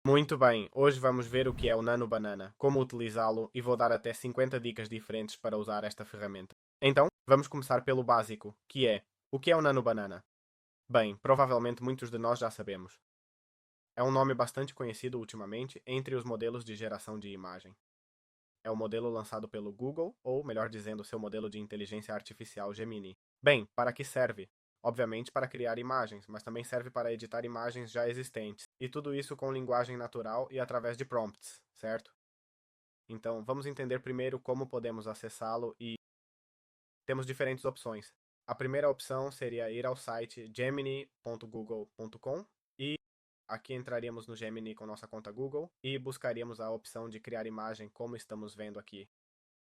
Muito bem, hoje vamos ver o que é o Nano Banana, como utilizá-lo e vou dar até 50 dicas diferentes para usar esta ferramenta. Então, vamos começar pelo básico, que é: o que é o Nano Banana? Bem, provavelmente muitos de nós já sabemos. É um nome bastante conhecido ultimamente entre os modelos de geração de imagem. É o modelo lançado pelo Google, ou melhor dizendo, seu modelo de inteligência artificial Gemini. Bem, para que serve? Obviamente para criar imagens, mas também serve para editar imagens já existentes. E tudo isso com linguagem natural e através de prompts, certo? Então, vamos entender primeiro como podemos acessá-lo e temos diferentes opções. A primeira opção seria ir ao site gemini.google.com e aqui entraríamos no Gemini com nossa conta Google e buscaríamos a opção de criar imagem como estamos vendo aqui.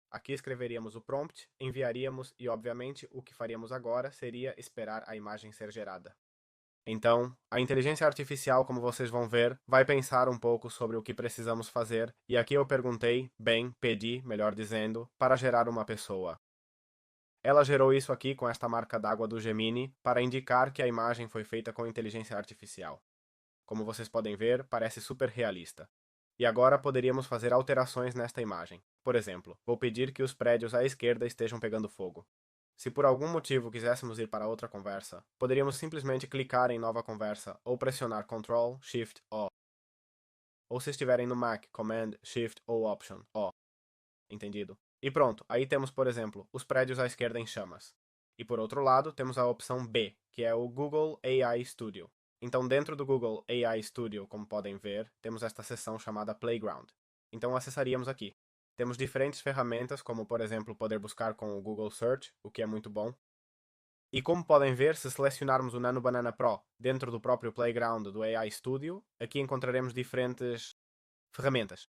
Aqui escreveríamos o prompt, enviaríamos e, obviamente, o que faríamos agora seria esperar a imagem ser gerada. Então, a inteligência artificial, como vocês vão ver, vai pensar um pouco sobre o que precisamos fazer, e aqui eu perguntei, pedi, melhor dizendo, para gerar uma pessoa. Ela gerou isso aqui com esta marca d'água do Gemini para indicar que a imagem foi feita com inteligência artificial. Como vocês podem ver, parece super realista. E agora poderíamos fazer alterações nesta imagem. Por exemplo, vou pedir que os prédios à esquerda estejam pegando fogo. Se por algum motivo quiséssemos ir para outra conversa, poderíamos simplesmente clicar em nova conversa ou pressionar Ctrl, Shift, O. Ou se estiverem no Mac, Command, Shift ou Option, O. Entendido? E pronto, aí temos, por exemplo, os prédios à esquerda em chamas. E por outro lado, temos a opção B, que é o Google AI Studio. Então, dentro do Google AI Studio, como podem ver, temos esta seção chamada Playground. Então, acessaríamos aqui. Temos diferentes ferramentas, como por exemplo, poder buscar com o Google Search, o que é muito bom. E como podem ver, se selecionarmos o Nano Banana Pro dentro do próprio Playground do AI Studio, aqui encontraremos diferentes ferramentas.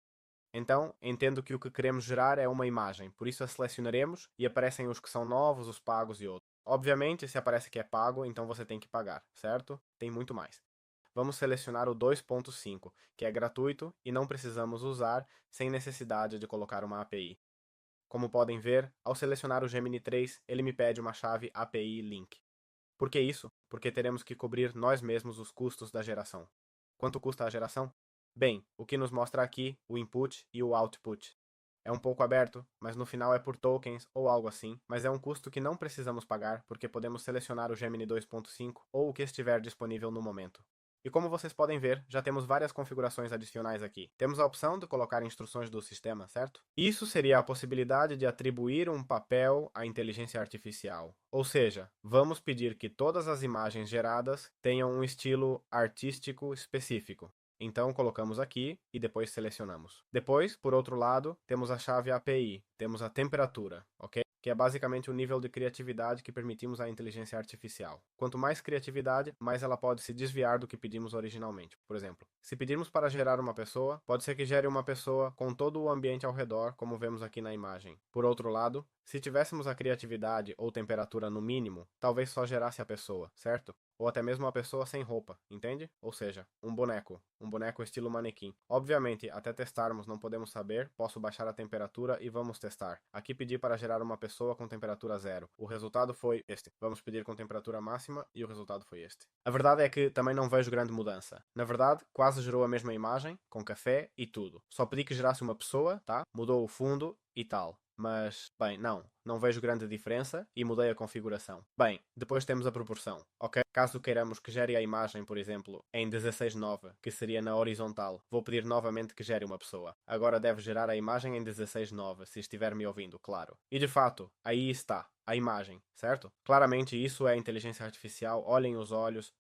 Então, entendo que o que queremos gerar é uma imagem, por isso a selecionaremos e aparecem os que são novos, os pagos e outros. Obviamente, se aparece que é pago, então você tem que pagar, certo? Tem muito mais. Vamos selecionar o 2.5, que é gratuito e não precisamos usar sem necessidade de colocar uma API. Como podem ver, ao selecionar o Gemini 3, ele me pede uma chave API Link. Por que isso? Porque teremos que cobrir nós mesmos os custos da geração. Quanto custa a geração? Bem, o que nos mostra aqui o input e o output. É um pouco aberto, mas no final é por tokens ou algo assim, mas é um custo que não precisamos pagar porque podemos selecionar o Gemini 2.5 ou o que estiver disponível no momento. E como vocês podem ver, já temos várias configurações adicionais aqui. Temos a opção de colocar instruções do sistema, certo? Isso seria a possibilidade de atribuir um papel à inteligência artificial. Ou seja, vamos pedir que todas as imagens geradas tenham um estilo artístico específico. Então colocamos aqui e depois selecionamos. Depois, por outro lado, temos a chave API, temos a temperatura, ok? Que é basicamente o nível de criatividade que permitimos à inteligência artificial. Quanto mais criatividade, mais ela pode se desviar do que pedimos originalmente. Por exemplo, se pedirmos para gerar uma pessoa, pode ser que gere uma pessoa com todo o ambiente ao redor, como vemos aqui na imagem. Por outro lado, se tivéssemos a criatividade ou temperatura no mínimo, talvez só gerasse a pessoa, certo? Ou até mesmo uma pessoa sem roupa, entende? Ou seja, um boneco estilo manequim. Obviamente, até testarmos não podemos saber, posso baixar a temperatura e vamos testar. Aqui pedi para gerar uma pessoa com temperatura zero. O resultado foi este. Vamos pedir com temperatura máxima e o resultado foi este. A verdade é que também não vejo grande mudança. Na verdade, quase gerou a mesma imagem, com café e tudo. Só pedi que gerasse uma pessoa, tá? Mudou o fundo e tal. Mas, bem, não vejo grande diferença e mudei a configuração. Bem, depois temos a proporção, ok? Caso queiramos que gere a imagem, por exemplo, em 16:9, que seria na horizontal, vou pedir novamente que gere uma pessoa. Agora deve gerar a imagem em 16:9, se estiver me ouvindo, claro. E de fato, aí está, a imagem, certo? Claramente isso é inteligência artificial, olhem os olhos,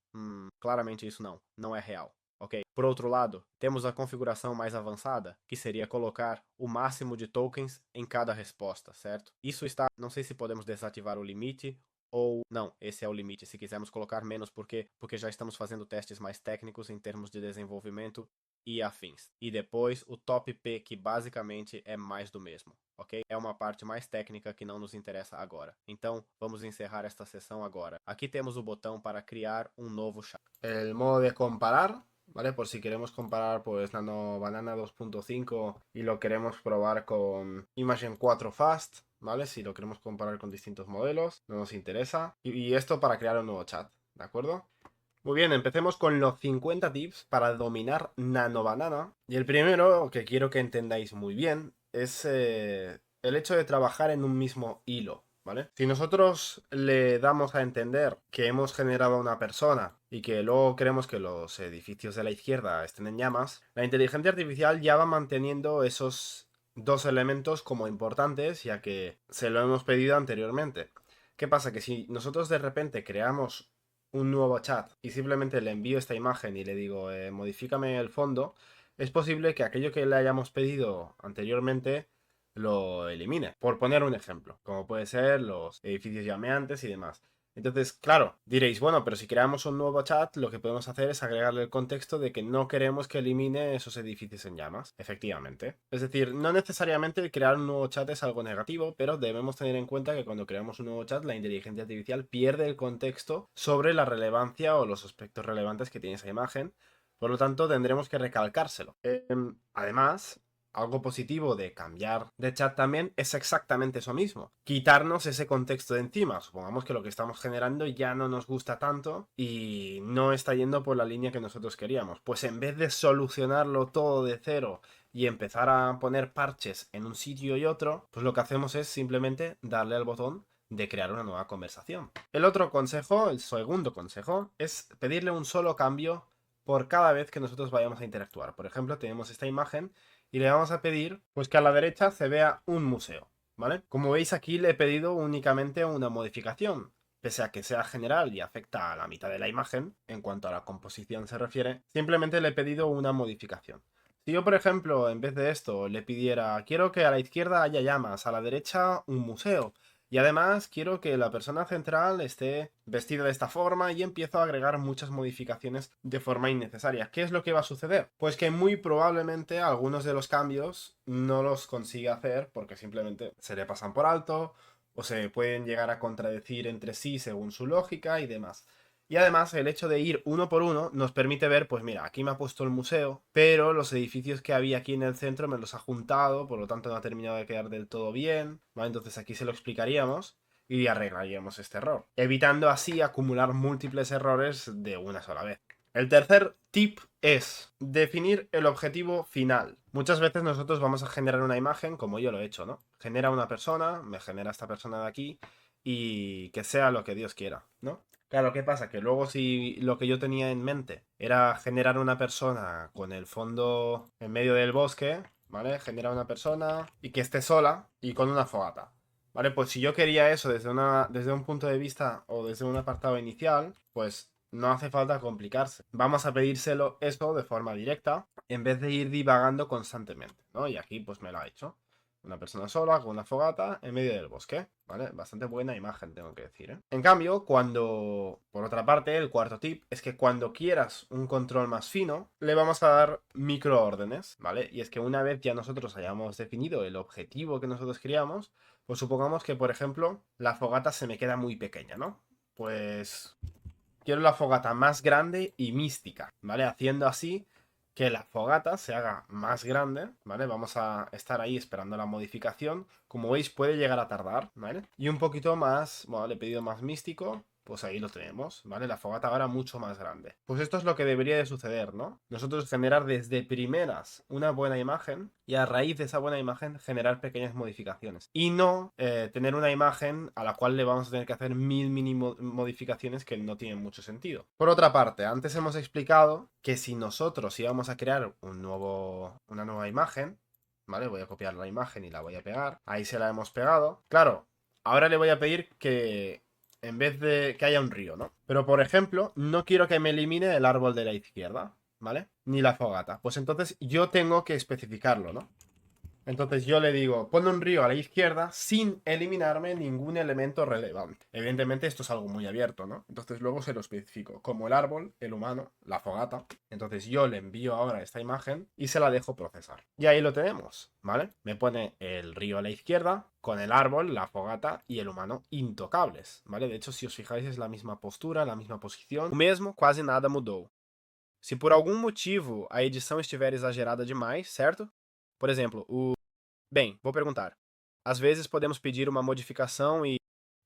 claramente isso não é real. Ok. Por outro lado, temos a configuração mais avançada, que seria colocar o máximo de tokens em cada resposta, certo? Isso está, não sei se podemos desativar o limite ou não, esse é o limite. Se quisermos colocar menos, porque já estamos fazendo testes mais técnicos em termos de desenvolvimento e afins. E depois o top P, que basicamente é mais do mesmo, ok? É uma parte mais técnica que não nos interessa agora. Então, vamos encerrar esta sessão agora. Aqui temos o botão para criar um novo chat. El modo de comparar, ¿vale? Por si queremos comparar pues Nano Banana 2.5 y lo queremos probar con Imagen 4 Fast, ¿vale? Si lo queremos comparar con distintos modelos, no nos interesa. Y esto para crear un nuevo chat, ¿de acuerdo? Muy bien, empecemos con los 50 tips para dominar Nanobanana. Y el primero, que quiero que entendáis muy bien, es el hecho de trabajar en un mismo hilo, ¿vale? Si nosotros le damos a entender que hemos generado a una persona y que luego queremos que los edificios de la izquierda estén en llamas, la inteligencia artificial ya va manteniendo esos dos elementos como importantes, ya que se lo hemos pedido anteriormente. ¿Qué pasa? Que si nosotros de repente creamos un nuevo chat y simplemente le envío esta imagen y le digo, modifícame el fondo, es posible que aquello que le hayamos pedido anteriormente lo elimine. Por poner un ejemplo, como puede ser los edificios llameantes y demás. Entonces, claro, diréis, bueno, pero si creamos un nuevo chat, lo que podemos hacer es agregarle el contexto de que no queremos que elimine esos edificios en llamas, efectivamente. Es decir, no necesariamente crear un nuevo chat es algo negativo, pero debemos tener en cuenta que cuando creamos un nuevo chat, la inteligencia artificial pierde el contexto sobre la relevancia o los aspectos relevantes que tiene esa imagen. Por lo tanto, tendremos que recalcárselo. Además, algo positivo de cambiar de chat también es exactamente eso mismo. Quitarnos ese contexto de encima. Supongamos que lo que estamos generando ya no nos gusta tanto y no está yendo por la línea que nosotros queríamos. Pues en vez de solucionarlo todo de cero y empezar a poner parches en un sitio y otro, pues lo que hacemos es simplemente darle al botón de crear una nueva conversación. El otro consejo, el segundo consejo, es pedirle un solo cambio por cada vez que nosotros vayamos a interactuar. Por ejemplo, tenemos esta imagen y le vamos a pedir pues que a la derecha se vea un museo, ¿vale? Como veis aquí le he pedido únicamente una modificación, pese a que sea general y afecta a la mitad de la imagen, en cuanto a la composición se refiere, simplemente le he pedido una modificación. Si yo, por ejemplo, en vez de esto le pidiera, quiero que a la izquierda haya llamas, a la derecha un museo, y además quiero que la persona central esté vestida de esta forma y empiezo a agregar muchas modificaciones de forma innecesaria. ¿Qué es lo que va a suceder? Pues que muy probablemente algunos de los cambios no los consiga hacer porque simplemente se le pasan por alto o se pueden llegar a contradecir entre sí según su lógica y demás. Y además el hecho de ir uno por uno nos permite ver, pues mira, aquí me ha puesto el museo, pero los edificios que había aquí en el centro me los ha juntado, por lo tanto no ha terminado de quedar del todo bien, ¿vale? Entonces aquí se lo explicaríamos y arreglaríamos este error, evitando así acumular múltiples errores de una sola vez. El tercer tip es definir el objetivo final. Muchas veces nosotros vamos a generar una imagen, como yo lo he hecho, ¿no? Genera una persona, me genera esta persona de aquí y que sea lo que Dios quiera, ¿no? Claro, ¿qué pasa? Que luego si lo que yo tenía en mente era generar una persona con el fondo en medio del bosque, ¿vale? Generar una persona y que esté sola y con una fogata. ¿Vale? Pues si yo quería eso desde un punto de vista o desde un apartado inicial, pues no hace falta complicarse. Vamos a pedírselo eso de forma directa en vez de ir divagando constantemente, ¿no? Y aquí pues me lo ha hecho. Una persona sola con una fogata en medio del bosque, ¿vale? Bastante buena imagen, tengo que decir, ¿eh? En cambio, por otra parte, el cuarto tip es que cuando quieras un control más fino, le vamos a dar microórdenes, ¿vale? Y es que una vez ya nosotros hayamos definido el objetivo que nosotros queríamos, pues supongamos que, por ejemplo, la fogata se me queda muy pequeña, ¿no? Pues quiero la fogata más grande y mística, ¿vale? Haciendo así que la fogata se haga más grande, ¿vale? Vamos a estar ahí esperando la modificación. Como veis, puede llegar a tardar, ¿vale? Y un poquito más, bueno, le he pedido más místico, pues ahí lo tenemos, ¿vale? La fogata ahora mucho más grande. Pues esto es lo que debería de suceder, ¿no? Nosotros generar desde primeras una buena imagen y a raíz de esa buena imagen generar pequeñas modificaciones. Y no tener una imagen a la cual le vamos a tener que hacer mil mini modificaciones que no tienen mucho sentido. Por otra parte, antes hemos explicado que si nosotros íbamos a crear una nueva imagen, ¿vale? Voy a copiar la imagen y la voy a pegar. Ahí se la hemos pegado. Claro, ahora le voy a pedir que en vez de que haya un río, ¿no? Pero por ejemplo, no quiero que me elimine el árbol de la izquierda, ¿vale? Ni la fogata. Pues entonces yo tengo que especificarlo, ¿no? Entonces yo le digo, pon un río a la izquierda sin eliminarme ningún elemento relevante. Evidentemente esto es algo muy abierto, ¿no? Entonces luego se lo especifico, como el árbol, el humano, la fogata. Entonces yo le envío ahora esta imagen y se la dejo procesar. Y ahí lo tenemos, ¿vale? Me pone el río a la izquierda, con el árbol, la fogata y el humano intocables, ¿vale? De hecho, si os fijáis es la misma postura, la misma posición. O mesmo, quase nada mudou. Se por algum motivo a edição estiver exagerada demais, certo? Por exemplo, Bem, vou perguntar. Às vezes podemos pedir uma modificação e,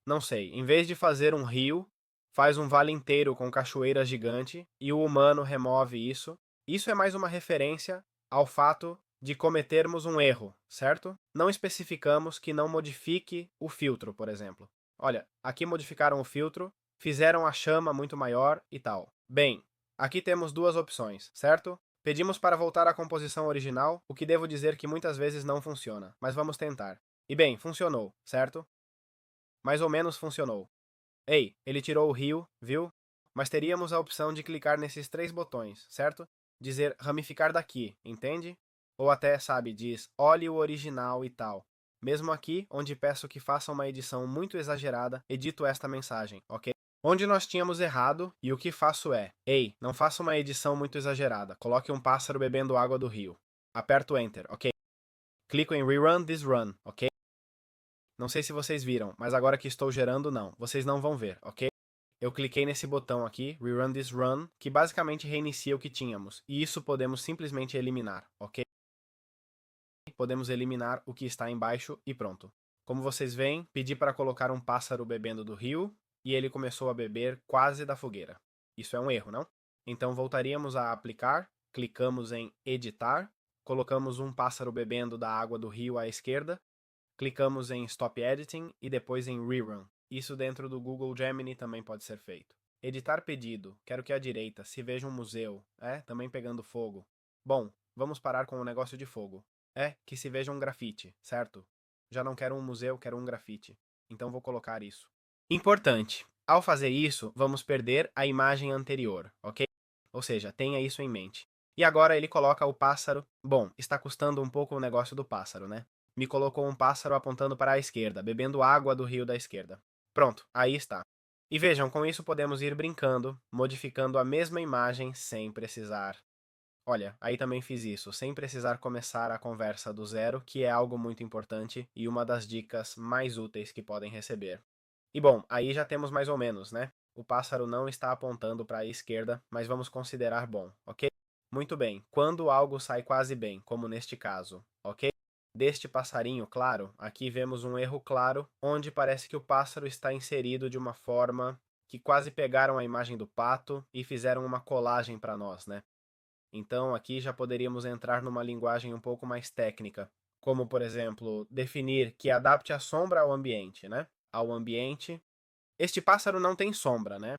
não sei, em vez de fazer um rio, faz um vale inteiro com cachoeira gigante e o humano remove isso. Isso é mais uma referência ao fato de cometermos um erro, certo? Não especificamos que não modifique o filtro, por exemplo. Olha, aqui modificaram o filtro, fizeram a chama muito maior e tal. Bem, aqui temos duas opções, certo? Pedimos para voltar à composição original, o que devo dizer que muitas vezes não funciona, mas vamos tentar. E bem, funcionou, certo? Mais ou menos funcionou. Ei, ele tirou o rio, viu? Mas teríamos a opção de clicar nesses três botões, certo? Dizer ramificar daqui, entende? Ou até, sabe, diz olhe o original e tal. Mesmo aqui, onde peço que faça uma edição muito exagerada, edito esta mensagem, ok? Onde nós tínhamos errado, e o que faço é: ei, não faça uma edição muito exagerada, coloque um pássaro bebendo água do rio. Aperto Enter, ok? Clico em Rerun this run, ok? Não sei se vocês viram, mas agora que estou gerando, não. Vocês não vão ver, ok? Eu cliquei nesse botão aqui, Rerun this run, que basicamente reinicia o que tínhamos. E isso podemos simplesmente eliminar, ok? Podemos eliminar o que está embaixo e pronto. Como vocês veem, pedi para colocar um pássaro bebendo do rio e ele começou a beber quase da fogueira. Isso é um erro, não? Então voltaríamos a aplicar, clicamos em editar, colocamos um pássaro bebendo da água do rio à esquerda, clicamos em Stop Editing e depois em Rerun. Isso dentro do Google Gemini também pode ser feito. Editar pedido. Quero que à direita se veja um museu. Também pegando fogo. Bom, vamos parar com o negócio de fogo. Que se veja um grafite, certo? Já não quero um museu, quero um grafite. Então vou colocar isso. Importante. Ao fazer isso, vamos perder a imagem anterior, ok? Ou seja, tenha isso em mente. E agora ele coloca o pássaro. Bom, está custando um pouco o negócio do pássaro, né? Me colocou um pássaro apontando para a esquerda, bebendo água do rio da esquerda. Pronto, aí está. E vejam, com isso podemos ir brincando, modificando a mesma imagem sem precisar. Olha, aí também fiz isso, sem precisar começar a conversa do zero, que é algo muito importante e uma das dicas mais úteis que podem receber. E bom, aí já temos mais ou menos, né? O pássaro não está apontando para a esquerda, mas vamos considerar bom, ok? Muito bem, quando algo sai quase bem, como neste caso, ok? Deste passarinho, claro, aqui vemos um erro claro, onde parece que o pássaro está inserido de uma forma que quase pegaram a imagem do pato e fizeram uma colagem para nós, né? Então aqui já poderíamos entrar numa linguagem um pouco mais técnica, como por exemplo, definir que adapte a sombra ao ambiente, né? Ao ambiente. Este pássaro não tem sombra, né?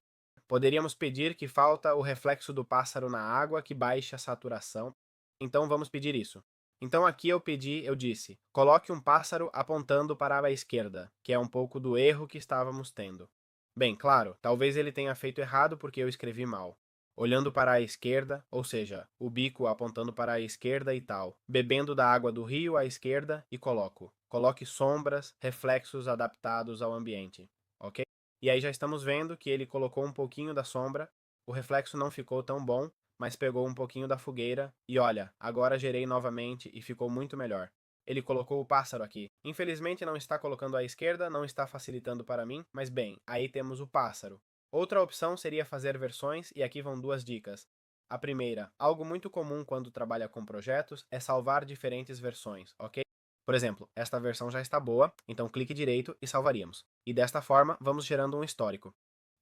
Poderíamos pedir que falta o reflexo do pássaro na água que baixe a saturação. Então vamos pedir isso. Então aqui eu disse, coloque um pássaro apontando para a esquerda, que é um pouco do erro que estávamos tendo. Bem, claro, talvez ele tenha feito errado porque eu escrevi mal. Olhando para a esquerda, ou seja, o bico apontando para a esquerda e tal. Bebendo da água do rio à esquerda e coloco. Coloque sombras, reflexos adaptados ao ambiente, ok? E aí já estamos vendo que ele colocou um pouquinho da sombra, o reflexo não ficou tão bom, mas pegou um pouquinho da fogueira e olha, agora gerei novamente e ficou muito melhor. Ele colocou o pássaro aqui. Infelizmente não está colocando à esquerda, não está facilitando para mim, mas bem, aí temos o pássaro. Outra opção seria fazer versões e aqui vão duas dicas. A primeira, algo muito comum quando trabalha com projetos é salvar diferentes versões, ok? Por exemplo, esta versão já está boa, então clique direito e salvaríamos. E desta forma, vamos gerando um histórico.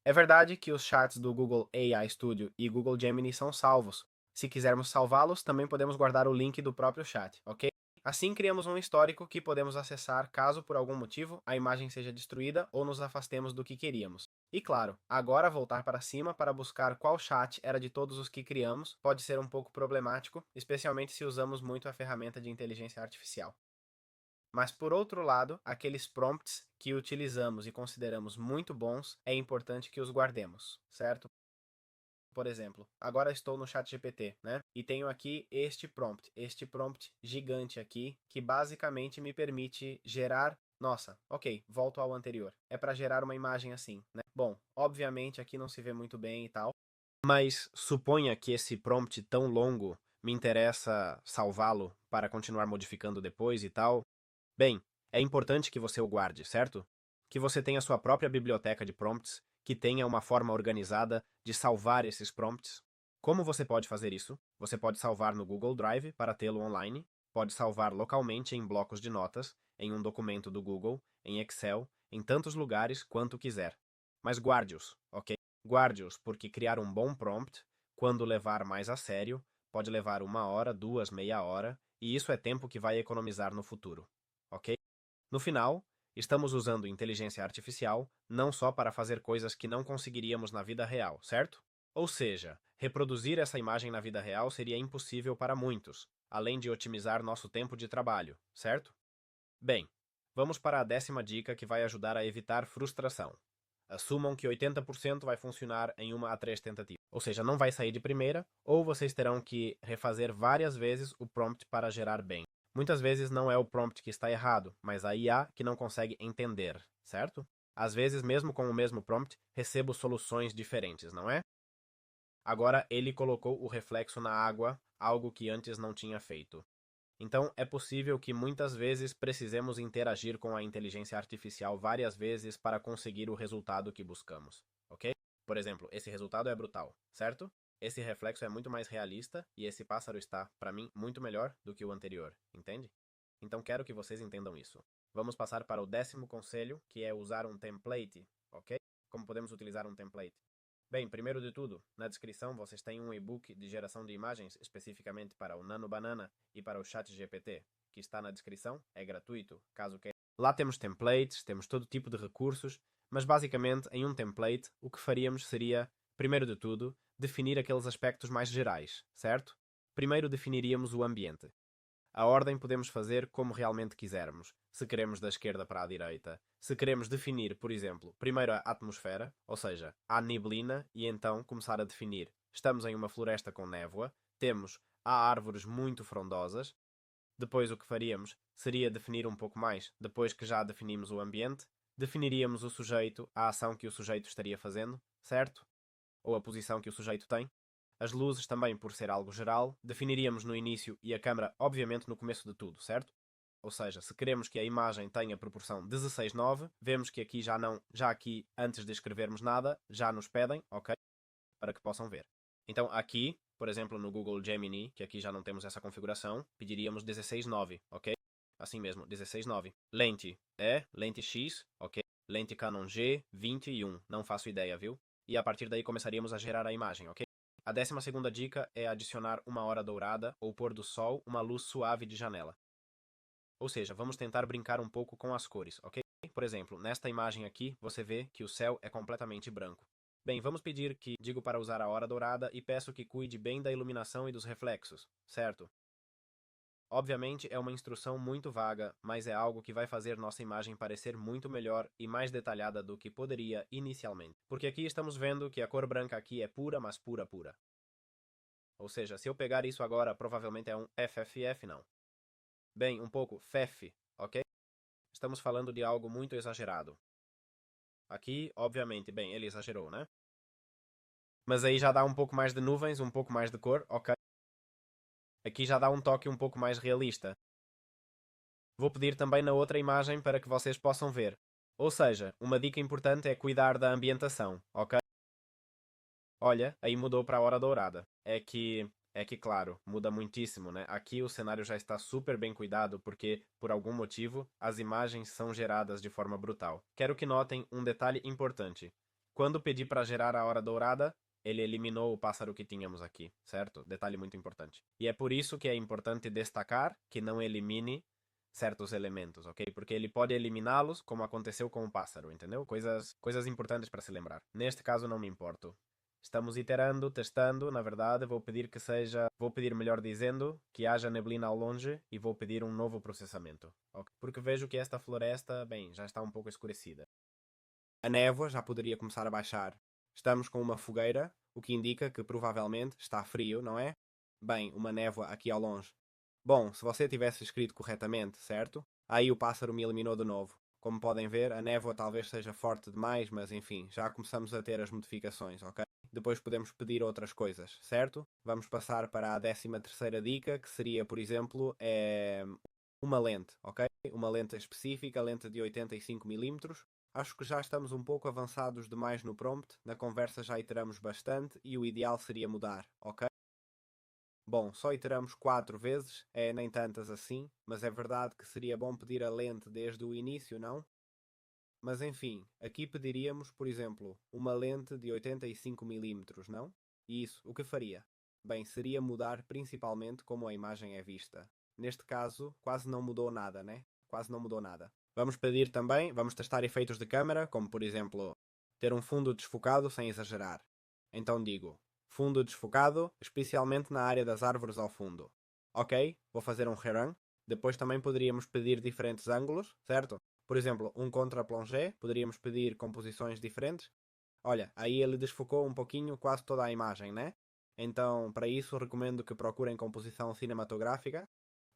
É verdade que os chats do Google AI Studio e Google Gemini são salvos. Se quisermos salvá-los, também podemos guardar o link do próprio chat, ok? Assim criamos um histórico que podemos acessar caso por algum motivo a imagem seja destruída ou nos afastemos do que queríamos. E claro, agora voltar para cima para buscar qual chat era de todos os que criamos pode ser um pouco problemático, especialmente se usamos muito a ferramenta de inteligência artificial. Mas por outro lado, aqueles prompts que utilizamos e consideramos muito bons, é importante que os guardemos, certo? Por exemplo, agora estou no ChatGPT, né? E tenho aqui este prompt gigante aqui, que basicamente me permite gerar. Nossa, ok, volto ao anterior. É para gerar uma imagem assim, né? Bom, obviamente aqui não se vê muito bem e tal, mas suponha que esse prompt tão longo me interessa salvá-lo para continuar modificando depois e tal. Bem, é importante que você o guarde, certo? Que você tenha sua própria biblioteca de prompts, que tenha uma forma organizada de salvar esses prompts. Como você pode fazer isso? Você pode salvar no Google Drive para tê-lo online, pode salvar localmente em blocos de notas, em um documento do Google, em Excel, em tantos lugares quanto quiser. Mas guarde-os, ok? Guarde-os, porque criar um bom prompt, quando levar mais a sério, pode levar 1 hora, 2, meia hora, e isso é tempo que vai economizar no futuro, ok? No final, estamos usando inteligência artificial não só para fazer coisas que não conseguiríamos na vida real, certo? Ou seja, reproduzir essa imagem na vida real seria impossível para muitos, além de otimizar nosso tempo de trabalho, certo? Bem, vamos para a 10ª dica que vai ajudar a evitar frustração. Assumam que 80% vai funcionar em 1 a 3 tentativas. Ou seja, não vai sair de primeira, ou vocês terão que refazer várias vezes o prompt para gerar bem. Muitas vezes não é o prompt que está errado, mas a IA que não consegue entender, certo? Às vezes, mesmo com o mesmo prompt, recebo soluções diferentes, não é? Agora ele colocou o reflexo na água, algo que antes não tinha feito. Então, é possível que muitas vezes precisemos interagir com a inteligência artificial várias vezes para conseguir o resultado que buscamos, ok? Por exemplo, esse resultado é brutal, certo? Esse reflexo é muito mais realista e esse pássaro está, para mim, muito melhor do que o anterior, entende? Então, quero que vocês entendam isso. Vamos passar para o 10º conselho, que é usar um template, ok? Como podemos utilizar um template? Bem, primeiro de tudo, na descrição vocês têm um e-book de geração de imagens especificamente para o Nano Banana e para o ChatGPT, que está na descrição, é gratuito, caso queiram. Lá temos templates, temos todo tipo de recursos, mas basicamente em um template o que faríamos seria, primeiro de tudo, definir aqueles aspectos mais gerais, certo? Primeiro definiríamos o ambiente. A ordem podemos fazer como realmente quisermos. Se queremos da esquerda para a direita. Se queremos definir, por exemplo, primeiro a atmosfera, ou seja, há neblina, e então começar a definir. Estamos em uma floresta com névoa, há árvores muito frondosas. Depois o que faríamos seria definir um pouco mais. Depois que já definimos o ambiente, definiríamos o sujeito, a ação que o sujeito estaria fazendo, certo? Ou a posição que o sujeito tem. As luzes também, por ser algo geral, definiríamos no início e a câmera, obviamente, no começo de tudo, certo? Ou seja, se queremos que a imagem tenha proporção 16:9, vemos que aqui já aqui, antes de escrevermos nada, já nos pedem, ok? Para que possam ver. Então aqui, por exemplo, no Google Gemini, que aqui já não temos essa configuração, pediríamos 16:9, ok? Assim mesmo, 16:9. Lente é lente X, ok? Lente Canon G21, não faço ideia, viu? E a partir daí começaríamos a gerar a imagem, ok? A 12ª dica é adicionar uma hora dourada ou pôr do sol, uma luz suave de janela. Ou seja, vamos tentar brincar um pouco com as cores, ok? Por exemplo, nesta imagem aqui, você vê que o céu é completamente branco. Bem, vamos pedir que digo para usar a hora dourada e peço que cuide bem da iluminação e dos reflexos, certo? Obviamente é uma instrução muito vaga, mas é algo que vai fazer nossa imagem parecer muito melhor e mais detalhada do que poderia inicialmente. Porque aqui estamos vendo que a cor branca aqui é pura, mas pura, pura. Ou seja, se eu pegar isso agora, provavelmente é um FFF, não. Bem, um pouco FEF, ok? Estamos falando de algo muito exagerado. Aqui, obviamente, bem, ele exagerou, né? Mas aí já dá um pouco mais de nuvens, um pouco mais de cor, ok? Aqui já dá um toque um pouco mais realista. Vou pedir também na outra imagem para que vocês possam ver. Ou seja, uma dica importante é cuidar da ambientação, ok? Olha, aí mudou para a hora dourada. É que claro, muda muitíssimo, né? Aqui o cenário já está super bem cuidado porque, por algum motivo, as imagens são geradas de forma brutal. Quero que notem um detalhe importante. Quando pedi para gerar a hora dourada, ele eliminou o pássaro que tínhamos aqui, certo? Detalhe muito importante. E é por isso que é importante destacar que não elimine certos elementos, ok? Porque ele pode eliminá-los, como aconteceu com o pássaro, entendeu? Coisas importantes para se lembrar. Neste caso não me importo. Estamos iterando, testando, na verdade, vou pedir melhor dizendo, que haja neblina ao longe e vou pedir um novo processamento, ok? Porque vejo que esta floresta, bem, já está um pouco escurecida. A névoa já poderia começar a baixar. Estamos com uma fogueira, o que indica que provavelmente está frio, não é? Bem, uma névoa aqui ao longe. Bom, se você tivesse escrito corretamente, certo? Aí o pássaro me eliminou de novo. Como podem ver, a névoa talvez seja forte demais, mas enfim, já começamos a ter as modificações, ok? Depois podemos pedir outras coisas, certo? Vamos passar para a 13ª dica, que seria, por exemplo, uma lente, ok? Uma lente específica, lente de 85mm. Acho que já estamos um pouco avançados demais no prompt, na conversa já iteramos bastante e o ideal seria mudar, ok? Bom, só iteramos 4 vezes, nem tantas assim, mas é verdade que seria bom pedir a lente desde o início, não? Mas enfim, aqui pediríamos, por exemplo, uma lente de 85 mm, não? E isso, o que faria? Bem, seria mudar principalmente como a imagem é vista. Neste caso, quase não mudou nada, né? Quase não mudou nada. Vamos pedir também, vamos testar efeitos de câmera, como por exemplo, ter um fundo desfocado sem exagerar. Então digo, fundo desfocado, especialmente na área das árvores ao fundo. Ok, vou fazer um rerun. Depois também poderíamos pedir diferentes ângulos, certo? Por exemplo, um contra-plongé, poderíamos pedir composições diferentes. Olha, aí ele desfocou um pouquinho quase toda a imagem, né? Então, para isso, recomendo que procurem composição cinematográfica.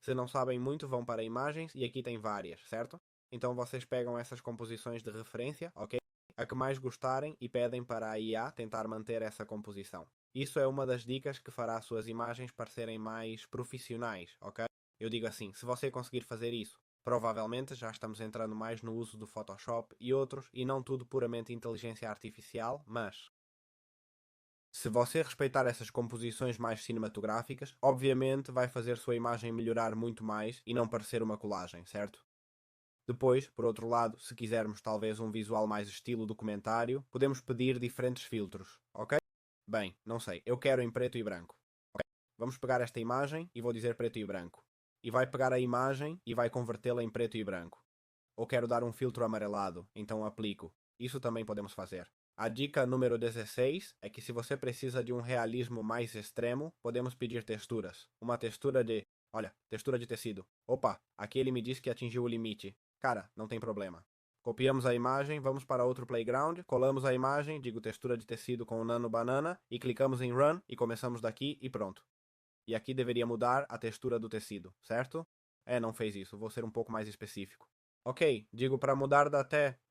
Se não sabem muito, vão para imagens e aqui tem várias, certo? Então vocês pegam essas composições de referência, ok? A que mais gostarem e pedem para a IA tentar manter essa composição. Isso é uma das dicas que fará as suas imagens parecerem mais profissionais, ok? Eu digo assim, se você conseguir fazer isso, provavelmente já estamos entrando mais no uso do Photoshop e outros, e não tudo puramente inteligência artificial, mas se você respeitar essas composições mais cinematográficas, obviamente vai fazer sua imagem melhorar muito mais e não parecer uma colagem, certo? Depois, por outro lado, se quisermos talvez um visual mais estilo documentário, podemos pedir diferentes filtros, ok? Bem, não sei, eu quero em preto e branco. Ok, vamos pegar esta imagem e vou dizer preto e branco. E vai pegar a imagem e vai convertê-la em preto e branco. Ou quero dar um filtro amarelado, então aplico. Isso também podemos fazer. A dica número 16 é que se você precisa de um realismo mais extremo, podemos pedir texturas. Uma textura de... Olha, textura de tecido. Opa, aqui ele me disse que atingiu o limite. Cara, não tem problema. Copiamos a imagem, vamos para outro playground, colamos a imagem, digo textura de tecido com o nano banana, e clicamos em Run e começamos daqui e pronto. E aqui deveria mudar a textura do tecido, certo? Não fez isso, vou ser um pouco mais específico. Ok, digo para mudar da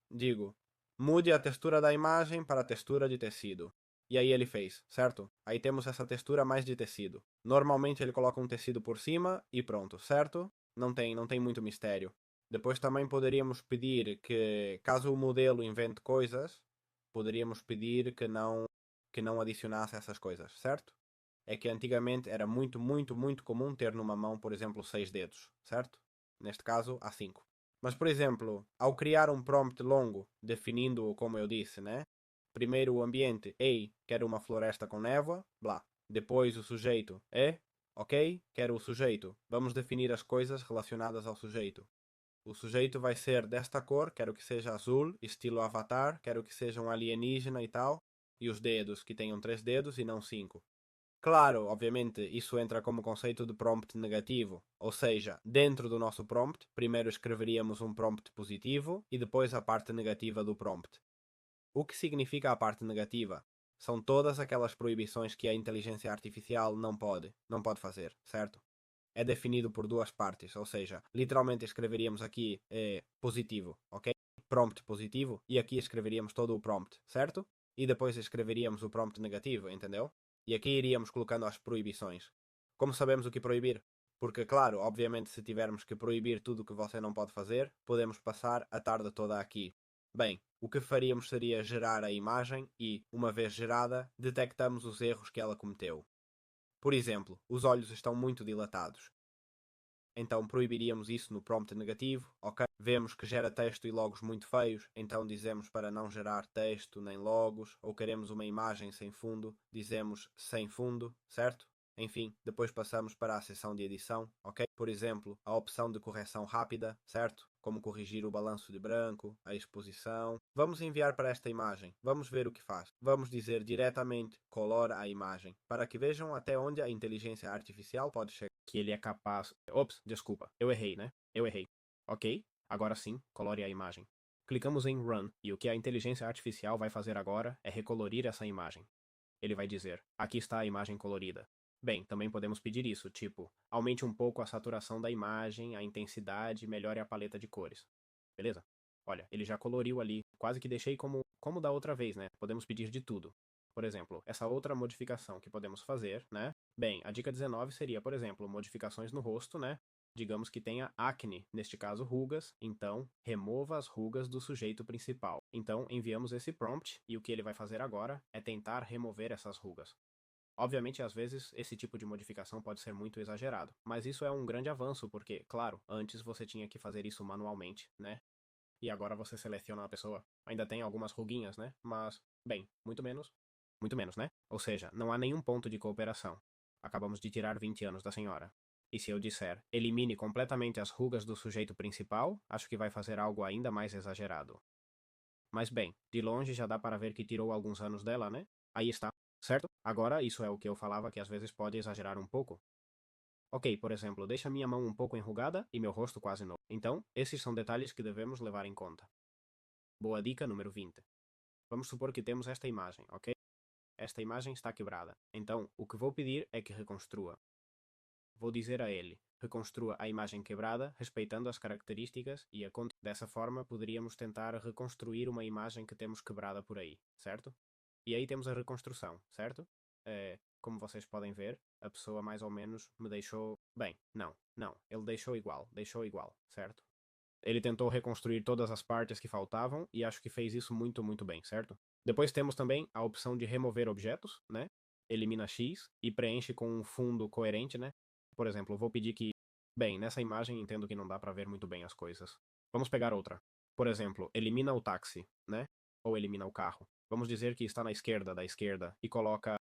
digo, mude a textura da imagem para a textura de tecido. E aí ele fez, certo? Aí temos essa textura mais de tecido. Normalmente ele coloca um tecido por cima e pronto, certo? Não tem muito mistério. Depois também poderíamos pedir que, caso o modelo invente coisas, poderíamos pedir que não adicionasse essas coisas, certo? É que antigamente era muito, muito, muito comum ter numa mão, por exemplo, 6 dedos, certo? Neste caso, há 5. Mas, por exemplo, ao criar um prompt longo, definindo-o como eu disse, né? Primeiro o ambiente, ei, quero uma floresta com névoa, blá. Depois o sujeito, ok, quero o sujeito. Vamos definir as coisas relacionadas ao sujeito. O sujeito vai ser desta cor, quero que seja azul, estilo avatar, quero que seja um alienígena e tal. E os dedos, que tenham 3 dedos e não 5. Claro, obviamente, isso entra como conceito de prompt negativo, ou seja, dentro do nosso prompt, primeiro escreveríamos um prompt positivo e depois a parte negativa do prompt. O que significa a parte negativa? São todas aquelas proibições que a inteligência artificial não pode fazer, certo? É definido por duas partes, ou seja, literalmente escreveríamos aqui positivo, ok? Prompt positivo, e aqui escreveríamos todo o prompt, certo? E depois escreveríamos o prompt negativo, entendeu? E aqui iríamos colocando as proibições. Como sabemos o que proibir? Porque, claro, obviamente, se tivermos que proibir tudo o que você não pode fazer, podemos passar a tarde toda aqui. Bem, o que faríamos seria gerar a imagem e, uma vez gerada, detectamos os erros que ela cometeu. Por exemplo, os olhos estão muito dilatados. Então proibiríamos isso no prompt negativo, ok? Vemos que gera texto e logos muito feios, então dizemos para não gerar texto nem logos, ou queremos uma imagem sem fundo, dizemos sem fundo, certo? Enfim, depois passamos para a seção de edição, ok? Por exemplo, a opção de correção rápida, certo? Como corrigir o balanço de branco, a exposição. Vamos enviar para esta imagem. Vamos ver o que faz. Vamos dizer diretamente color a imagem, para que vejam até onde a inteligência artificial pode chegar. Que ele é capaz... Ops, desculpa. Eu errei, né? Eu errei. Ok, agora sim, colore a imagem. Clicamos em Run, e o que a inteligência artificial vai fazer agora é recolorir essa imagem. Ele vai dizer, aqui está a imagem colorida. Bem, também podemos pedir isso, tipo, aumente um pouco a saturação da imagem, a intensidade, melhore a paleta de cores. Beleza? Olha, ele já coloriu ali, quase que deixei como da outra vez, né? Podemos pedir de tudo. Por exemplo, essa outra modificação que podemos fazer, né? Bem, a dica 19 seria, por exemplo, modificações no rosto, né? Digamos que tenha acne, neste caso rugas, então remova as rugas do sujeito principal. Então enviamos esse prompt e o que ele vai fazer agora é tentar remover essas rugas. Obviamente, às vezes, esse tipo de modificação pode ser muito exagerado, mas isso é um grande avanço porque, claro, antes você tinha que fazer isso manualmente, né? e agora você seleciona a pessoa. Ainda tem algumas ruguinhas, né? Mas, bem, muito menos, né? Ou seja, não há nenhum ponto de cooperação. Acabamos de tirar 20 anos da senhora. E se eu disser, elimine completamente as rugas do sujeito principal, acho que vai fazer algo ainda mais exagerado. Mas bem, de longe já dá para ver que tirou alguns anos dela, né? Aí está, certo? Agora, isso é o que eu falava que às vezes pode exagerar um pouco. Ok, por exemplo, deixa minha mão um pouco enrugada e meu rosto quase novo. Então, esses são detalhes que devemos levar em conta. Boa dica número 20. Vamos supor que temos esta imagem, ok? Esta imagem está quebrada. Então, o que vou pedir é que reconstrua. Vou dizer a ele, reconstrua a imagem quebrada, respeitando as características e dessa forma poderíamos tentar reconstruir uma imagem que temos quebrada por aí, certo? E aí temos a reconstrução, certo? Como vocês podem ver, a pessoa mais ou menos me deixou... Bem, não, ele deixou igual, certo? Ele tentou reconstruir todas as partes que faltavam e acho que fez isso muito bem, certo? Depois temos também a opção de remover objetos, né? Elimina X e preenche com um fundo coerente, né? Por exemplo, eu vou pedir que... Bem, nessa imagem entendo que não dá para ver muito bem as coisas. Vamos pegar outra. Por exemplo, elimina o táxi, né? Ou elimina o carro. Vamos dizer que está na esquerda da esquerda e coloca...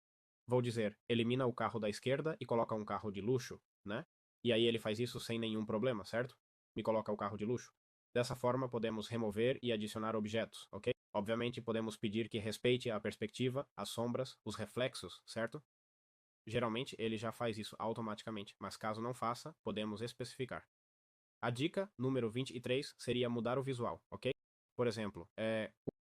Vou dizer, elimina o carro da esquerda e coloca um carro de luxo, né? E aí ele faz isso sem nenhum problema, certo? Me coloca o carro de luxo. Dessa forma, podemos remover e adicionar objetos, ok? Obviamente, podemos pedir que respeite a perspectiva, as sombras, os reflexos, certo? Geralmente, ele já faz isso automaticamente, mas caso não faça, podemos especificar. A dica número 23 seria mudar o visual, ok? Por exemplo,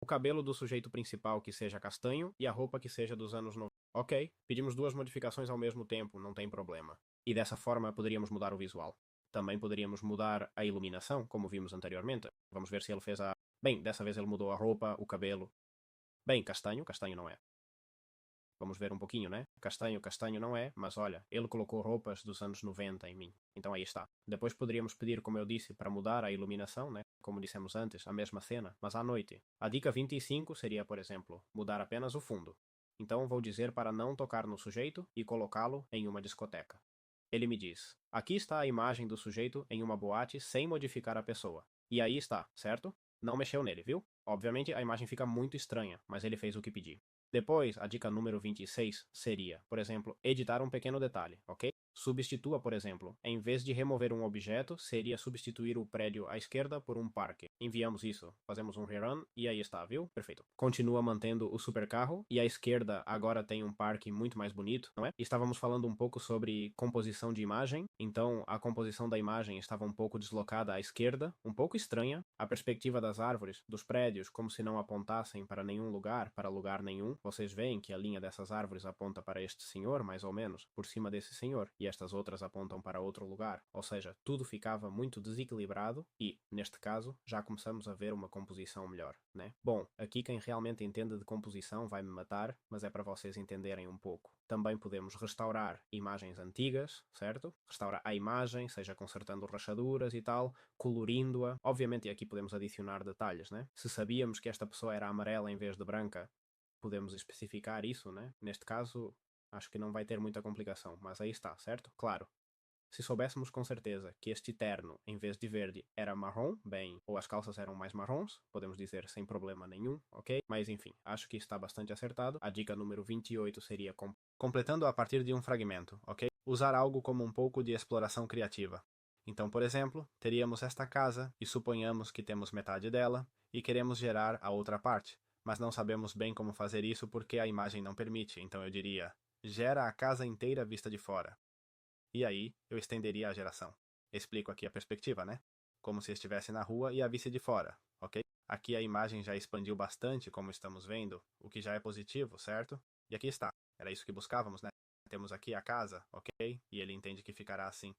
o cabelo do sujeito principal que seja castanho e a roupa que seja dos anos 90. Ok, pedimos duas modificações ao mesmo tempo, não tem problema. E dessa forma poderíamos mudar o visual. Também poderíamos mudar a iluminação, como vimos anteriormente. Vamos ver se ele fez a... Bem, dessa vez ele mudou a roupa, o cabelo. Bem, castanho não é. Vamos ver um pouquinho, né? Castanho não é, mas olha, ele colocou roupas dos anos 90 em mim. Então aí está. Depois poderíamos pedir, como eu disse, para mudar a iluminação, né? Como dissemos antes, a mesma cena, mas à noite. A dica 25 seria, por exemplo, mudar apenas o fundo. Então vou dizer para não tocar no sujeito e colocá-lo em uma discoteca. Ele me diz, aqui está a imagem do sujeito em uma boate sem modificar a pessoa. E aí está, certo? Não mexeu nele, viu? Obviamente a imagem fica muito estranha, mas ele fez o que pedi. Depois, a dica número 26 seria, por exemplo, editar um pequeno detalhe, ok? Substitua, por exemplo, em vez de remover um objeto, seria substituir o prédio à esquerda por um parque. Enviamos isso, fazemos um rerun e aí está, viu? Perfeito. Continua mantendo o supercarro e à esquerda agora tem um parque muito mais bonito, não é? Estávamos falando um pouco sobre composição de imagem, então a composição da imagem estava um pouco deslocada à esquerda, um pouco estranha. A perspectiva das árvores, dos prédios, como se não apontassem para nenhum lugar, para lugar nenhum. Vocês veem que a linha dessas árvores aponta para este senhor, mais ou menos, por cima desse senhor, e estas outras apontam para outro lugar. Ou seja, tudo ficava muito desequilibrado e, neste caso, já começamos a ver uma composição melhor, né? Bom, aqui quem realmente entende de composição vai me matar, mas é para vocês entenderem um pouco. Também podemos restaurar imagens antigas, certo? Restaurar a imagem, seja consertando rachaduras e tal, colorindo-a. Obviamente aqui podemos adicionar detalhes, né? Se sabíamos que esta pessoa era amarela em vez de branca, podemos especificar isso, né? Neste caso, acho que não vai ter muita complicação, mas aí está, certo? Claro. Se soubéssemos com certeza que este terno, em vez de verde, era marrom, bem, ou as calças eram mais marrons, podemos dizer sem problema nenhum, ok? Mas enfim, acho que está bastante acertado. A dica número 28 seria completando a partir de um fragmento, ok? Usar algo como um pouco de exploração criativa. Então, por exemplo, teríamos esta casa e suponhamos que temos metade dela e queremos gerar a outra parte, mas não sabemos bem como fazer isso porque a imagem não permite, então eu diria, gera a casa inteira vista de fora. E aí, eu estenderia a geração. Explico aqui a perspectiva, né? Como se estivesse na rua e a visse de fora, ok? Aqui a imagem já expandiu bastante, como estamos vendo, o que já é positivo, certo? E aqui está. Era isso que buscávamos, né? Temos aqui a casa, ok? E ele entende que ficará assim.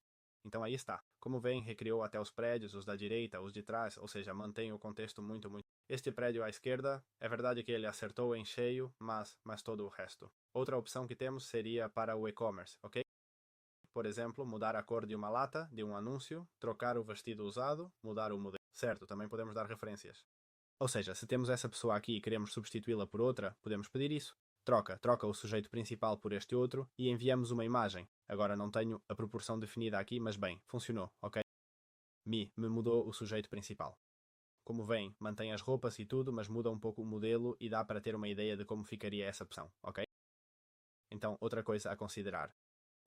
Então aí está. Como vem, recriou até os prédios, os da direita, os de trás, ou seja, mantém o contexto muito. Este prédio à esquerda, é verdade que ele acertou em cheio, mas todo o resto. Outra opção que temos seria para o e-commerce, ok? Por exemplo, mudar a cor de uma lata, de um anúncio, trocar o vestido usado, mudar o modelo. Certo, também podemos dar referências. Ou seja, se temos essa pessoa aqui e queremos substituí-la por outra, podemos pedir isso. Troca o sujeito principal por este outro e enviamos uma imagem. Agora não tenho a proporção definida aqui, mas bem, funcionou, ok? Me mudou o sujeito principal. Como vem, mantém as roupas e tudo, mas muda um pouco o modelo e dá para ter uma ideia de como ficaria essa opção, ok? Então, outra coisa a considerar.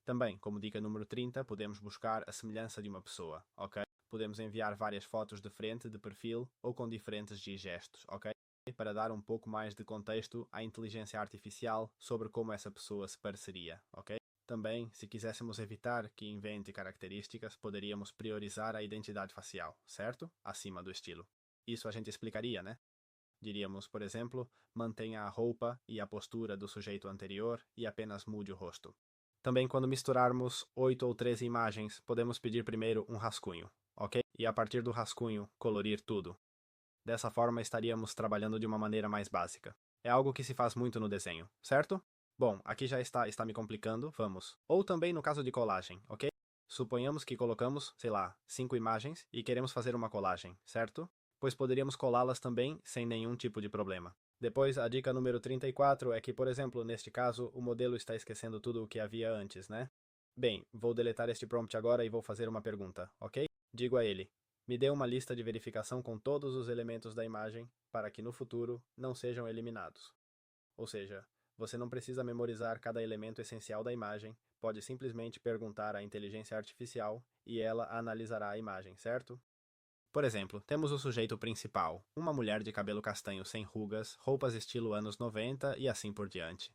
Também, como dica número 30, podemos buscar a semelhança de uma pessoa, ok? Podemos enviar várias fotos de frente, de perfil ou com diferentes gestos, ok? Para dar um pouco mais de contexto à inteligência artificial sobre como essa pessoa se pareceria, ok? Também, se quiséssemos evitar que invente características, poderíamos priorizar a identidade facial, certo? Acima do estilo. Isso a gente explicaria, né? Diríamos, por exemplo, mantenha a roupa e a postura do sujeito anterior e apenas mude o rosto. Também, quando misturarmos 8 ou 13 imagens, podemos pedir primeiro um rascunho, ok? E a partir do rascunho, colorir tudo. Dessa forma, estaríamos trabalhando de uma maneira mais básica. É algo que se faz muito no desenho, certo? Bom, aqui já está me complicando, vamos. Ou também no caso de colagem, ok? Suponhamos que colocamos, sei lá, 5 imagens e queremos fazer uma colagem, certo? Pois poderíamos colá-las também sem nenhum tipo de problema. Depois, a dica número 34 é que, por exemplo, neste caso, o modelo está esquecendo tudo o que havia antes, né? Bem, vou deletar este prompt agora e vou fazer uma pergunta, ok? Digo a ele: me dê uma lista de verificação com todos os elementos da imagem para que no futuro não sejam eliminados. Ou seja, você não precisa memorizar cada elemento essencial da imagem, pode simplesmente perguntar à inteligência artificial e ela analisará a imagem, certo? Por exemplo, temos o sujeito principal, uma mulher de cabelo castanho sem rugas, roupas estilo anos 90 e assim por diante.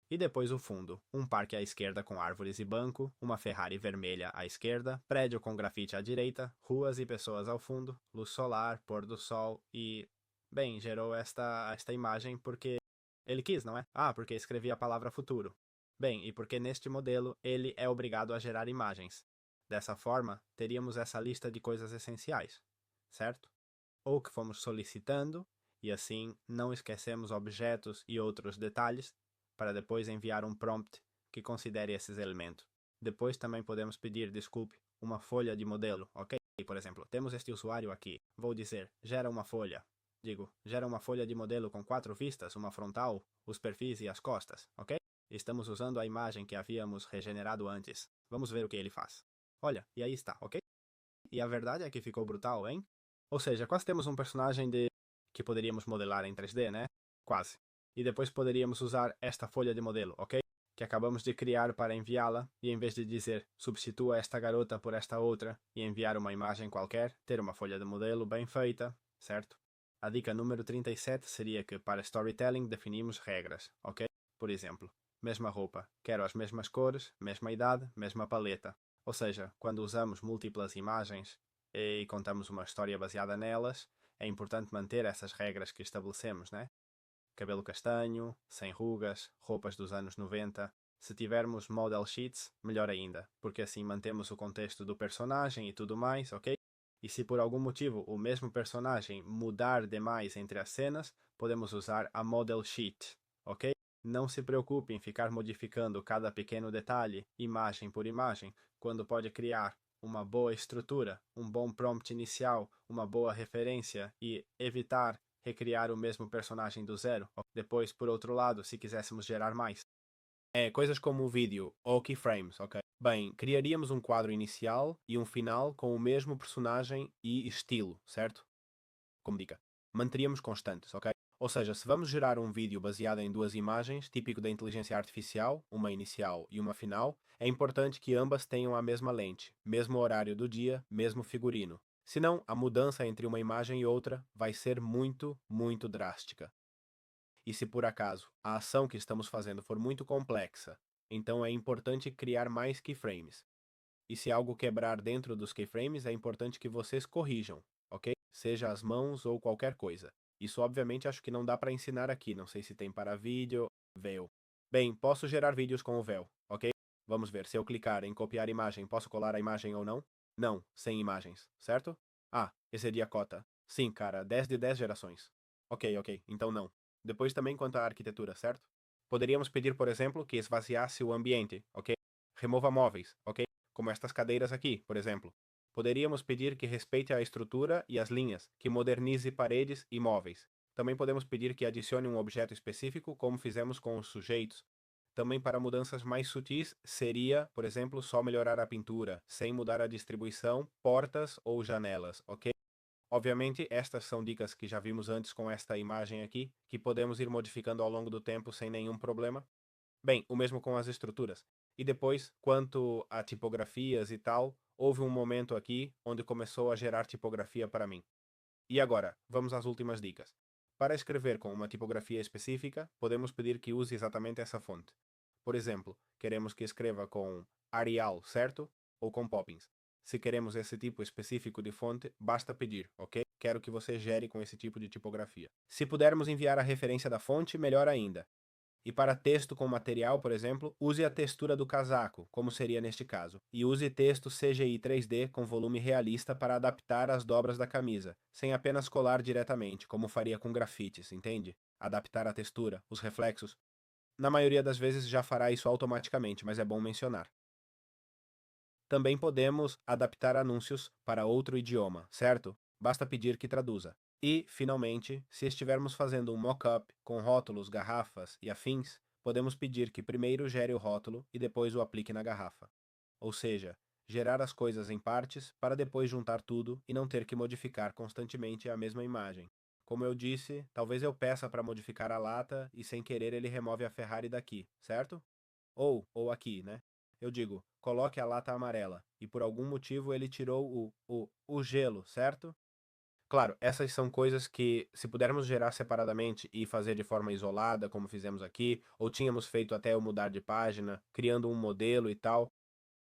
E depois o fundo, um parque à esquerda com árvores e banco, uma Ferrari vermelha à esquerda, prédio com grafite à direita, ruas e pessoas ao fundo, luz solar, pôr do sol e... Bem, gerou esta imagem porque ele quis, não é? Ah, porque escrevi a palavra futuro. Bem, e porque neste modelo ele é obrigado a gerar imagens. Dessa forma, teríamos essa lista de coisas essenciais, certo? Ou que fomos solicitando, e assim não esquecemos objetos e outros detalhes, para depois enviar um prompt que considere esses elementos. Depois também podemos pedir, desculpe, uma folha de modelo, ok? Por exemplo, temos este usuário aqui. Vou dizer, gera uma folha. Digo, gera uma folha de modelo com 4 vistas, uma frontal, os perfis e as costas, ok? Estamos usando a imagem que havíamos regenerado antes. Vamos ver o que ele faz. Olha, e aí está, ok? E a verdade é que ficou brutal, hein? Ou seja, quase temos um personagem que poderíamos modelar em 3D, né? Quase. E depois poderíamos usar esta folha de modelo, ok? Que acabamos de criar para enviá-la, e em vez de dizer substitua esta garota por esta outra e enviar uma imagem qualquer, ter uma folha de modelo bem feita, certo? A dica número 37 seria que para storytelling definimos regras, ok? Por exemplo, mesma roupa, quero as mesmas cores, mesma idade, mesma paleta. Ou seja, quando usamos múltiplas imagens e contamos uma história baseada nelas, é importante manter essas regras que estabelecemos, né? Cabelo castanho, sem rugas, roupas dos anos 90. Se tivermos model sheets, melhor ainda, porque assim mantemos o contexto do personagem e tudo mais, ok? E se por algum motivo o mesmo personagem mudar demais entre as cenas, podemos usar a model sheet, ok? Não se preocupe em ficar modificando cada pequeno detalhe, imagem por imagem, quando pode criar uma boa estrutura, um bom prompt inicial, uma boa referência e evitar recriar o mesmo personagem do zero. Depois, por outro lado, se quiséssemos gerar mais. Coisas como o vídeo ou keyframes, ok? Bem, criaríamos um quadro inicial e um final com o mesmo personagem e estilo, certo? Como dica. Manteríamos constantes, ok? Ou seja, se vamos gerar um vídeo baseado em duas imagens, típico da inteligência artificial, uma inicial e uma final, é importante que ambas tenham a mesma lente, mesmo horário do dia, mesmo figurino. Senão, a mudança entre uma imagem e outra vai ser muito, muito drástica. E se por acaso a ação que estamos fazendo for muito complexa, então é importante criar mais keyframes. E se algo quebrar dentro dos keyframes, é importante que vocês corrijam, ok? Seja as mãos ou qualquer coisa. Isso obviamente acho que não dá para ensinar aqui, não sei se tem para vídeo, Veil. Bem, posso gerar vídeos com o Veil, ok? Vamos ver, se eu clicar em copiar imagem, posso colar a imagem ou não? Não, sem imagens, certo? Ah, excedi a cota. Sim, cara, 10 de 10 gerações. Ok, então não. Depois também quanto à arquitetura, certo? Poderíamos pedir, por exemplo, que esvaziasse o ambiente, ok? Remova móveis, ok? Como estas cadeiras aqui, por exemplo. Poderíamos pedir que respeite a estrutura e as linhas, que modernize paredes e móveis. Também podemos pedir que adicione um objeto específico, como fizemos com os sujeitos. Também para mudanças mais sutis, seria, por exemplo, só melhorar a pintura, sem mudar a distribuição, portas ou janelas, ok? Obviamente, estas são dicas que já vimos antes com esta imagem aqui, que podemos ir modificando ao longo do tempo sem nenhum problema. Bem, o mesmo com as estruturas. E depois, quanto a tipografias e tal, houve um momento aqui onde começou a gerar tipografia para mim. E agora, vamos às últimas dicas. Para escrever com uma tipografia específica, podemos pedir que use exatamente essa fonte. Por exemplo, queremos que escreva com Arial, certo? Ou com Poppins. Se queremos esse tipo específico de fonte, basta pedir, ok? Quero que você gere com esse tipo de tipografia. Se pudermos enviar a referência da fonte, melhor ainda. E para texto com material, por exemplo, use a textura do casaco, como seria neste caso, e use texto CGI 3D com volume realista para adaptar as dobras da camisa, sem apenas colar diretamente, como faria com grafites, entende? Adaptar a textura, os reflexos. Na maioria das vezes já fará isso automaticamente, mas é bom mencionar. Também podemos adaptar anúncios para outro idioma, certo? Basta pedir que traduza. E, finalmente, se estivermos fazendo um mock-up com rótulos, garrafas e afins, podemos pedir que primeiro gere o rótulo e depois o aplique na garrafa. Ou seja, gerar as coisas em partes para depois juntar tudo e não ter que modificar constantemente a mesma imagem. Como eu disse, talvez eu peça para modificar a lata e sem querer ele remove a Ferrari daqui, certo? Ou aqui, né? Eu digo, coloque a lata amarela e por algum motivo ele tirou o gelo, certo? Claro, essas são coisas que, se pudermos gerar separadamente e fazer de forma isolada, como fizemos aqui, ou tínhamos feito até eu mudar de página, criando um modelo e tal,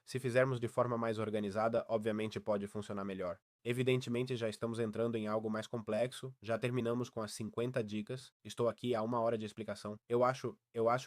se fizermos de forma mais organizada, obviamente pode funcionar melhor. Evidentemente, já estamos entrando em algo mais complexo, já terminamos com as 50 dicas, estou aqui há 1 hora de explicação. Eu acho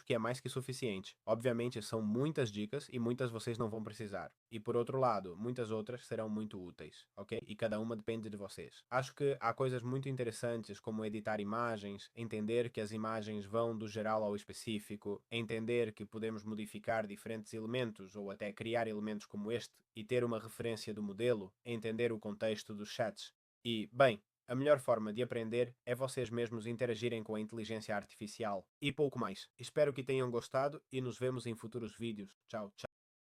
que é mais que suficiente. Obviamente, são muitas dicas e muitas vocês não vão precisar. E por outro lado, muitas outras serão muito úteis, ok? E cada uma depende de vocês. Acho que há coisas muito interessantes como editar imagens, entender que as imagens vão do geral ao específico, entender que podemos modificar diferentes elementos ou até criar elementos como este e ter uma referência do modelo, entender o contexto dos chats. E, bem, a melhor forma de aprender é vocês mesmos interagirem com a inteligência artificial e pouco mais. Espero que tenham gostado e nos vemos em futuros vídeos. Tchau, tchau.